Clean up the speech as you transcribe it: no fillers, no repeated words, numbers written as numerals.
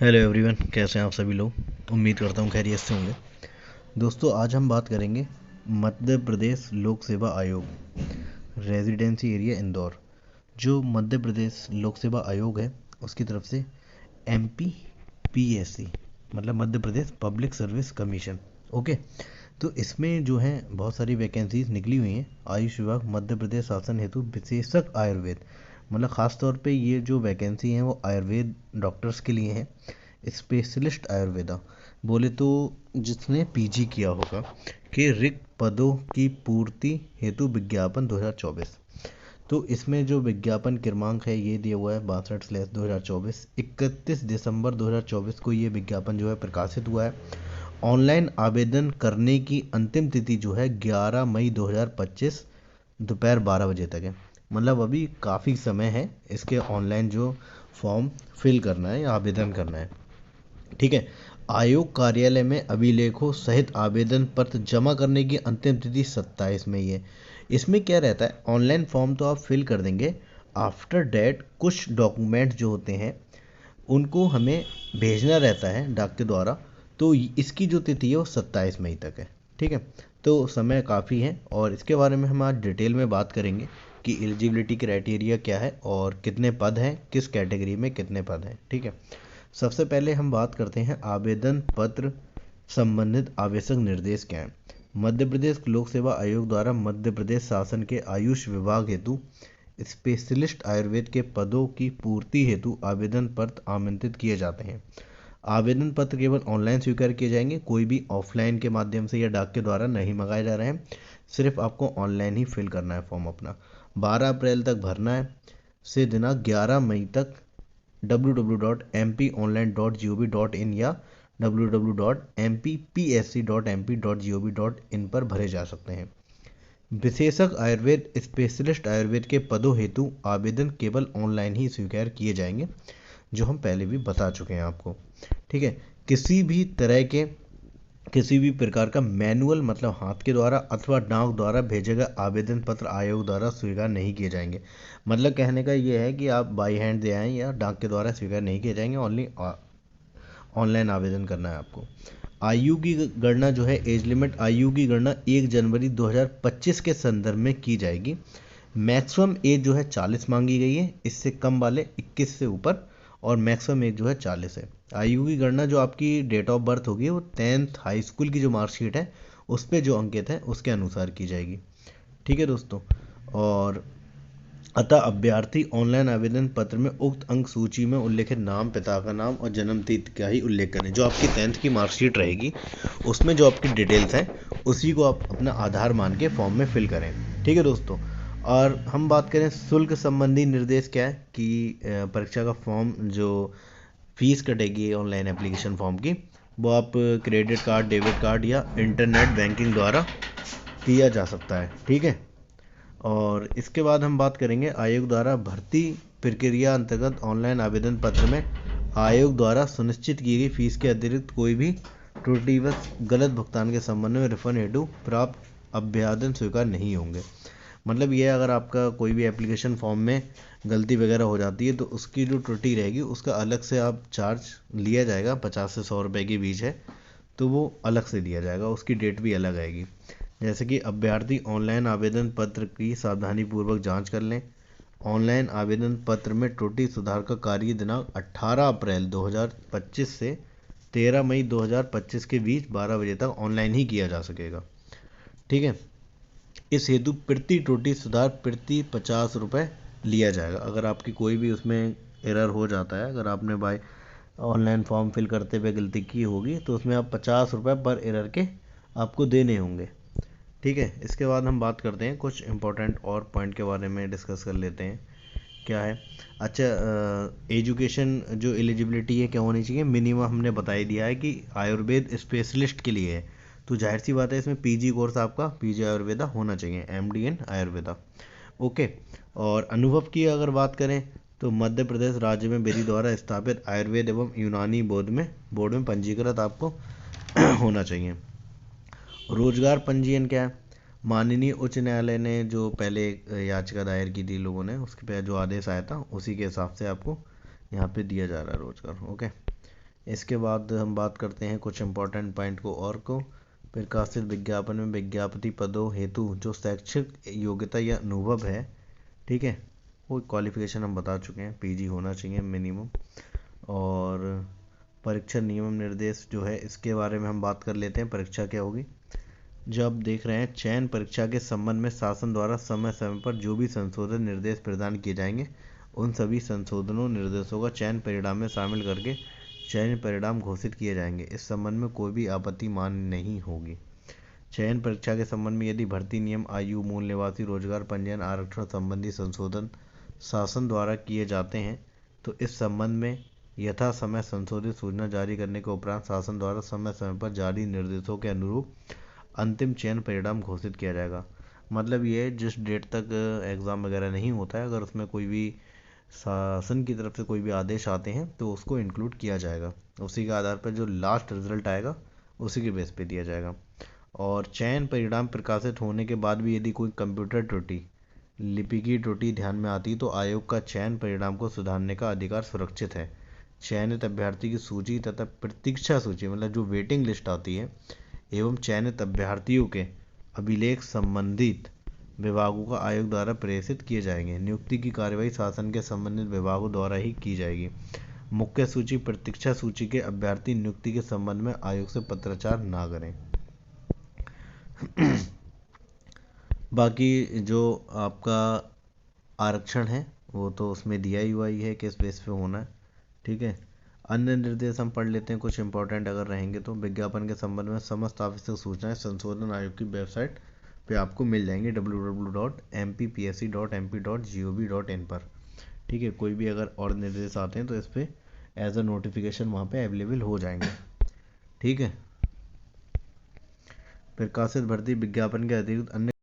Hello everyone, कैसे हैं आप सभी लोग। उम्मीद करता हूँ खैरियत से होंगे। दोस्तों, आज हम बात करेंगे मध्य प्रदेश लोक सेवा आयोग रेजिडेंसी एरिया इंदौर। जो मध्य प्रदेश लोक सेवा आयोग है उसकी तरफ से MPPSC मतलब Madhya Pradesh public service commission. Okay, तो इसमें जो है बहुत सारी वैकेंसीज निकली हुई हैं। आयुष विभाग मध्य प्रदेश शासन हेतु विशेषज्ञ आयुर्वेद, मतलब ख़ास तौर पे ये जो वैकेंसी हैं वो आयुर्वेद डॉक्टर्स के लिए हैं। स्पेशलिस्ट आयुर्वेदा बोले तो जिसने PG किया होगा कि रिक्त पदों की पूर्ति हेतु विज्ञापन 2024। तो इसमें जो विज्ञापन क्रमांक है ये दिया हुआ है 62/2024। 31 दिसंबर 2024 को ये विज्ञापन जो है प्रकाशित हुआ है। ऑनलाइन आवेदन करने की अंतिम तिथि जो है 11 मई 2025 दोपहर 12 बजे तक है। मतलब अभी काफ़ी समय है इसके ऑनलाइन जो फॉर्म फिल करना है या आवेदन करना है। ठीक है। आयोग कार्यालय में अभिलेखों सहित आवेदन पत्र जमा करने की अंतिम तिथि 27 मई है। इसमें क्या रहता है, ऑनलाइन फॉर्म तो आप फिल कर देंगे, आफ्टर डेट कुछ डॉक्यूमेंट जो होते हैं उनको हमें भेजना रहता है डाक के द्वारा। तो इसकी जो तिथि है वो 27 मई तक है। ठीक है, तो समय काफ़ी है और इसके बारे में हम आज डिटेल में बात करेंगे कि एलिजिबिलिटी क्राइटेरिया क्या है और कितने पद हैं, किस कैटेगरी में कितने पद हैं। ठीक है, सबसे पहले हम बात करते हैं आवेदन पत्र संबंधित आवश्यक निर्देश क्या हैं। मध्य प्रदेश लोक सेवा आयोग द्वारा मध्य प्रदेश शासन के आयुष विभाग हेतु स्पेशलिस्ट आयुर्वेद के पदों की पूर्ति हेतु आवेदन पत्र आमंत्रित किए जाते हैं। आवेदन पत्र केवल ऑनलाइन स्वीकार किए जाएंगे, कोई भी ऑफलाइन के माध्यम से या डाक के द्वारा नहीं मंगाए जा रहे हैं। सिर्फ आपको ऑनलाइन ही फिल करना है फॉर्म अपना। 12 अप्रैल तक भरना है से दिनांक 11 मई तक www.mponline.gov.in या www.mppsc.mp.gov.in पर भरे जा सकते हैं। विशेषज्ञ आयुर्वेद स्पेशलिस्ट आयुर्वेद के पदों हेतु आवेदन केवल ऑनलाइन ही स्वीकार किए जाएंगे, जो हम पहले भी बता चुके हैं आपको। ठीक है, किसी भी प्रकार का मैनुअल मतलब हाथ के द्वारा अथवा डाक द्वारा भेजे गए आवेदन पत्र आयोग द्वारा स्वीकार नहीं किए जाएंगे। मतलब कहने का ये है कि आप बाई हैंड दे आएँ या डाक के द्वारा स्वीकार नहीं किए जाएंगे, ओनली ऑनलाइन आवेदन करना है आपको। आयु की गणना जो है, एज लिमिट आयु की गणना 1 जनवरी 2025 के संदर्भ में की जाएगी। मैक्सिमम एज जो है 40 मांगी गई है, इससे कम वाले 21 से ऊपर, और मैक्सिमम एज जो है 40 है। आयु की गणना जो आपकी डेट ऑफ बर्थ होगी वो 10th हाई स्कूल की जो मार्कशीट है उस पर जो अंकित है उसके अनुसार की जाएगी। ठीक है दोस्तों, और अतः अभ्यर्थी ऑनलाइन आवेदन पत्र में उक्त अंक सूची में उल्लेखित नाम, पिता का नाम और जन्म तिथि का ही उल्लेख करें। जो आपकी 10th की मार्कशीट रहेगी उसमें जो आपकी डिटेल्स हैं उसी को आप अपना आधार मान के फॉर्म में फिल करें। ठीक है दोस्तों, और हम बात करें शुल्क संबंधी निर्देश क्या है कि परीक्षा का फॉर्म जो फीस कटेगी ऑनलाइन एप्लीकेशन फॉर्म की, वो आप क्रेडिट कार्ड, डेबिट कार्ड या इंटरनेट बैंकिंग द्वारा किया जा सकता है। ठीक है, और इसके बाद हम बात करेंगे आयोग द्वारा भर्ती प्रक्रिया अंतर्गत ऑनलाइन आवेदन पत्र में आयोग द्वारा सुनिश्चित की गई फीस के अतिरिक्त कोई भी त्रुटिवश गलत भुगतान के संबंध में रिफंड हेतु प्राप्त अभ्यावेदन स्वीकार नहीं होंगे। मतलब ये अगर आपका कोई भी एप्लीकेशन फॉर्म में गलती वगैरह हो जाती है तो उसकी जो त्रुटि रहेगी उसका अलग से आप चार्ज लिया जाएगा, 50 से 100 रुपये के बीच है, तो वो अलग से दिया जाएगा, उसकी डेट भी अलग आएगी। जैसे कि अभ्यर्थी ऑनलाइन आवेदन पत्र की सावधानीपूर्वक जांच कर लें। ऑनलाइन आवेदन पत्र में त्रुटि सुधार का कार्य दिनांक 18 अप्रैल 2025 से 13 मई 2025 के बीच 12 बजे तक ऑनलाइन ही किया जा सकेगा। ठीक है, इस हेतु प्रति त्रुटि सुधार प्रति 50 रुपये लिया जाएगा। अगर आपकी कोई भी उसमें एरर हो जाता है, अगर आपने बाय ऑनलाइन फॉर्म फिल करते हुए गलती की होगी तो उसमें आप 50 रुपये पर एरर के आपको देने होंगे। ठीक है, इसके बाद हम बात करते हैं कुछ इंपॉर्टेंट और पॉइंट के बारे में डिस्कस कर लेते हैं। क्या है, अच्छा, एजुकेशन जो एलिजिबिलिटी है क्या होनी चाहिए, मिनिमम हमने बता ही दिया है कि आयुर्वेद स्पेशलिस्ट के लिए है, तो जाहिर सी बात है इसमें PG कोर्स आपका PG आयुर्वेदा होना चाहिए, MD इन आयुर्वेदा। ओके, और अनुभव की अगर बात करें तो मध्य प्रदेश राज्य में विधि द्वारा स्थापित आयुर्वेद एवं यूनानी बोर्ड में पंजीकृत आपको होना चाहिए। रोजगार पंजीयन क्या है, माननीय उच्च न्यायालय ने जो पहले याचिका दायर की थी लोगों ने, उसके पे जो आदेश आया था उसी के हिसाब से आपको यहाँ पे दिया जा रहा है रोजगार। ओके, इसके बाद हम बात करते हैं कुछ इम्पोर्टेंट पॉइंट को। प्रकाशित विज्ञापन में विज्ञापति पदों हेतु जो शैक्षिक योग्यता या अनुभव है, ठीक है, वो क्वालिफिकेशन हम बता चुके हैं, पीजी होना चाहिए मिनिमम। और परीक्षा नियम निर्देश जो है इसके बारे में हम बात कर लेते हैं। परीक्षा क्या होगी, जो आप देख रहे हैं, चयन परीक्षा के संबंध में शासन द्वारा समय समय पर जो भी संशोधन निर्देश प्रदान किए जाएंगे, उन सभी संशोधनों निर्देशों का चयन परिणाम में शामिल करके चयन परिणाम घोषित किए जाएंगे। इस संबंध में कोई भी आपत्ति मान्य नहीं होगी। चयन परीक्षा के संबंध में यदि भर्ती नियम, आयु, मूल निवासी, रोजगार, पंजीयन, आरक्षण संबंधी संशोधन शासन द्वारा किए जाते हैं तो इस संबंध में यथा समय संशोधित सूचना जारी करने के उपरांत शासन द्वारा समय समय पर जारी निर्देशों के अनुरूप अंतिम चयन परिणाम घोषित किया जाएगा। मतलब ये जिस डेट तक एग्ज़ाम वगैरह नहीं होता है, अगर उसमें कोई भी शासन की तरफ से कोई भी आदेश आते हैं तो उसको इंक्लूड किया जाएगा। उसी के आधार पर जो लास्ट रिजल्ट आएगा उसी के बेस पे दिया जाएगा। और चयन परिणाम प्रकाशित होने के बाद भी यदि कोई कंप्यूटर त्रुटि, लिपिकी त्रुटि ध्यान में आती तो आयोग का चयन परिणाम को सुधारने का अधिकार सुरक्षित है। चयनित अभ्यर्थी की सूची तथा प्रतीक्षा सूची, मतलब जो वेटिंग लिस्ट आती है, एवं चयनित अभ्यर्थियों के अभिलेख संबंधित विभागों का आयोग द्वारा प्रेषित किए जाएंगे। नियुक्ति की कार्यवाही शासन के संबंधित विभागों द्वारा ही की जाएगी। मुख्य सूची, प्रतीक्षा सूची के अभ्यर्थी नियुक्ति के संबंध में आयोग से पत्राचार ना करें। बाकी जो आपका आरक्षण है वो तो उसमें दिया ही हुआ ही है किस बेस पे होना है, ठीक है। अन्य निर्देश हम पढ़ लेते हैं कुछ इंपॉर्टेंट अगर रहेंगे तो। विज्ञापन के संबंध में समस्त आवश्यक सूचनाएं संशोधन आयोग की वेबसाइट पे आपको मिल जाएंगी www.mpsc.mp.gov.in पर, ठीक है। कोई भी अगर और निर्देश आते हैं तो इस पर एज अ नोटिफिकेशन वहाँ पे अवेलेबल हो जाएंगे, ठीक है। प्रकाशित भर्ती विज्ञापन के अतिरिक्त अन्य